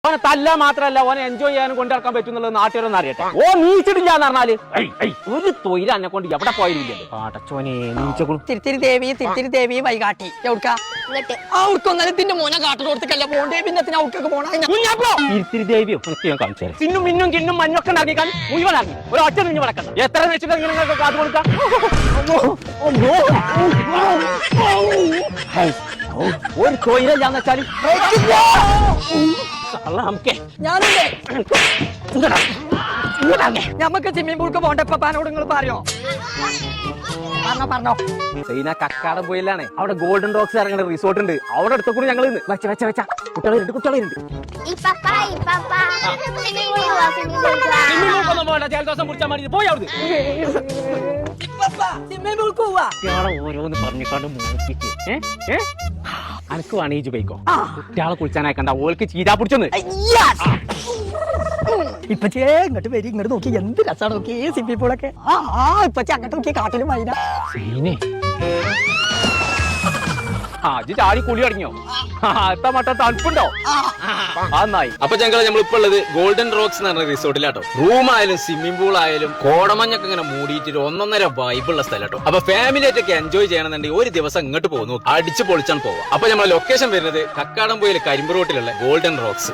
ഓനെ തല്ല മാത്രല്ല ഓനെ എൻജോയ് ചെയ്യാനും കൊണ്ടിറക്കാൻ പറ്റുന്നുള്ളത് നാട്ടുകാരൊന്നും അറിയട്ടെ. ഓ നീച്ചിട്ടില്ലാന്ന് പറഞ്ഞാല് ഒരു തൊയില എന്നെ കൊണ്ട് എവിടെ പോയില്ലല്ലോ. പാട്ടച്ചോനെ നീച്ചകളും. തിരുത്തിരി ദേവി വൈകാട്ടി എവിടുക്കാ ഔക്കൊന്നലത്തിന്റെ മോനെ കാട്ടിലോടത്തേക്കല്ല പോണ്ടേ. പിന്നെ ഔക്കൊക്കെ പോണ തിരുത്തിരി ദേവിയോ ഞാൻ കാണിച്ചു തരാം. ചിന്നും മിന്നും കിന്നും മഞ്ഞൊക്കെ ഇറങ്ങിക്കാൻ മുഴുവൻ ഇറങ്ങി ഒരു ഒറ്റ നിഞ്ഞ് വളക്കണം. എത്ര വെച്ചിട്ട് നിങ്ങൾക്ക് കാത്തു കൊടുക്കാം. ഒരു തൊയിലാന്ന് വെച്ചാല് ഞമ്മക്ക് സ്വിമ്മിംഗ് പൂൾക്ക് പോണ്ട പാനോട് നിങ്ങൾ പറയോ? പറഞ്ഞോ സൈന കക്കാടം പോയില്ലാണ്. അവിടെ ഗോൾഡൻ റോക്സ് ഇറങ്ങുന്ന റിസോർട്ട് ഉണ്ട്. അവിടെ അടുത്ത കൂടി ഞങ്ങൾ വെച്ച കുട്ടികളുണ്ട്. ജലദോഷം കുടിച്ചാൽ മതി. പോയി അവിടെ ഓരോന്ന് പറഞ്ഞിക്കാണ്ട് മൂപ്പിക്ക്. അനക്ക് വേണേജ് പോയിക്കോ. കുട്ടികളെ കുളിച്ചാനായിക്കണ്ട. ഓൾക്ക് ചീരാ പിടിച്ചൊന്ന് ഇപ്പച്ചേ ഇങ്ങോട്ട് വരി. ഇങ്ങോട്ട് നോക്കി എന്ത് രസമാണ് നോക്കി സ്വിമ്മിംഗ് പൂളൊക്കെ. ഇപ്പച്ചേ അങ്ങോട്ട് നോക്കി കാട്ടിലും വൈന ചാടി കുളി തുടങ്ങിയോ? എത്ര മട്ടം തണുപ്പുണ്ടോ? നന്നായി. അപ്പൊ ഞങ്ങൾ നമ്മളിപ്പോ ഉള്ളത് ഗോൾഡൻ റോക്സ് എന്ന് പറഞ്ഞ റിസോർട്ടിലാട്ടോ. റൂമായാലും സ്വിമ്മിംഗ് പൂൾ ആയാലും കോടമഞ്ഞൊക്കെ ഇങ്ങനെ മൂടിയിട്ട് ഒന്നൊന്നര വൈബുള്ള സ്ഥലട്ടോ. അപ്പൊ ഫാമിലി ആയിട്ടൊക്കെ എൻജോയ് ചെയ്യണമെന്നുണ്ടെങ്കിൽ ഒരു ദിവസം ഇങ്ങോട്ട് പോകുന്നു അടിച്ചു പൊളിച്ചാണ് പോവാം. അപ്പൊ നമ്മളെ ലൊക്കേഷൻ വരുന്നത് കക്കാടംപൊയിൽ കരിമ്പ് റോട്ടിലുള്ള ഗോൾഡൻ റോക്സ്.